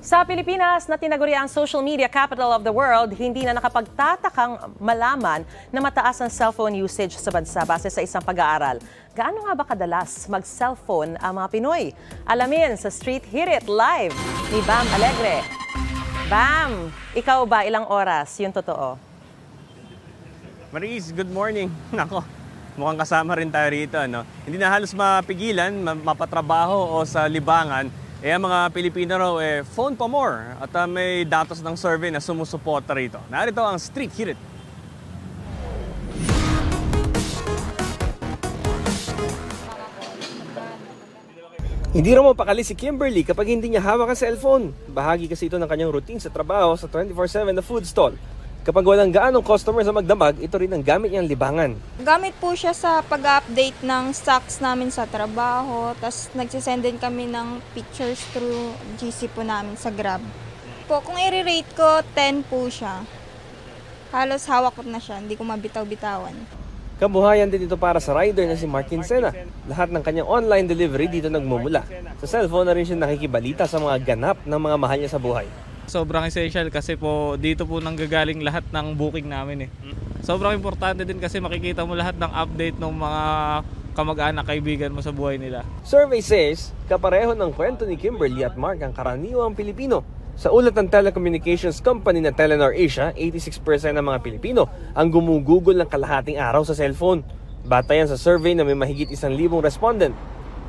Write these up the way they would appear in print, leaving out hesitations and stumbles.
Sa Pilipinas na tinaguri ang social media capital of the world, hindi na nakapagtatakang malaman na mataas ang cellphone usage sa bansa base sa isang pag-aaral. Gaano nga ba kadalas mag-cellphone ang mga Pinoy? Alamin sa Street Hit It Live ni Bam Alegre. Bam, ikaw ba ilang oras yung totoo? Maris, good morning. Nako, mukhang kasama rin tayo rito. No? Hindi na halos mapigilan, mapatrabaho o sa libangan. Ang mga Pilipino raw, phone pa more. At may datos ng survey na sumusuporta rito. Narito ang Street Hit It. Hindi raw mapakali si Kimberly kapag hindi niya hawak ang cellphone. Bahagi kasi ito ng kanyang routine sa trabaho sa 24/7 na food stall. Kapag walang gaanong customer sa magdamag, ito rin ang gamit niyang libangan. Gamit po siya sa pag-update ng stocks namin sa trabaho. Tapos nagsisend din kami ng pictures through GC po namin sa Grab. Po, kung i-rate ko, 10 po siya. Halos hawak ko na siya, hindi ko mabitaw-bitawan. Kabuhayan din ito para sa rider na si Mark Quincena. Lahat ng kanyang online delivery dito nagmumula. Sa cellphone na rin siya nakikibalita sa mga ganap ng mga mahal niya sa buhay. Sobrang essential kasi po dito po nanggagaling lahat ng booking namin . Sobrang importante din kasi makikita mo lahat ng update ng mga kamag-anak, kaibigan mo sa buhay nila. Survey says, kapareho ng kwento ni Kimberly at Mark ang karaniwang Pilipino. Sa ulat ng telecommunications company na Telenor Asia, 86% ng mga Pilipino ang gumugugol ng kalahating araw sa cellphone. Batayan sa survey na may mahigit 1,000 respondent.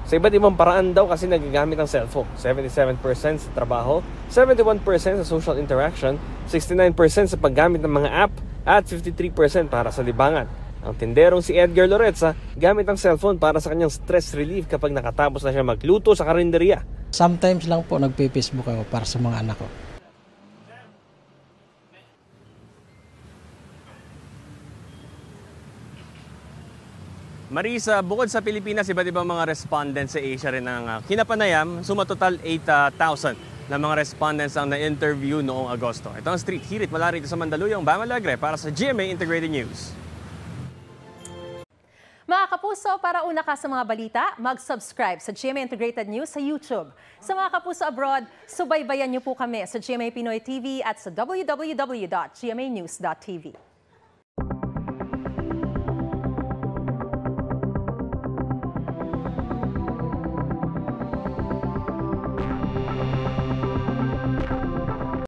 Sa iba't ibang paraan daw kasi nagagamit ang cellphone. 77% sa trabaho, 71% sa social interaction, 69% sa paggamit ng mga app, at 53% para sa libangan. Ang tinderong si Edgar Loretza, gamit ang cellphone para sa kanyang stress relief kapag nakatapos na siya magluto sa karinderya. Sometimes lang po nagpe-Facebook ako para sa mga anak ko. Marisa, bukod sa Pilipinas, iba't ibang mga respondents sa Asia rin ang kinapanayam. Sumatotal 8,000 na mga respondents ang na-interview noong Agosto. Ito ang Street Hit It mula rito sa Mandaluyong, Bam Alegre para sa GMA Integrated News. Mga kapuso, para una ka sa mga balita, mag-subscribe sa GMA Integrated News sa YouTube. Sa mga kapuso abroad, subaybayan niyo po kami sa GMA Pinoy TV at sa www.gmanews.tv.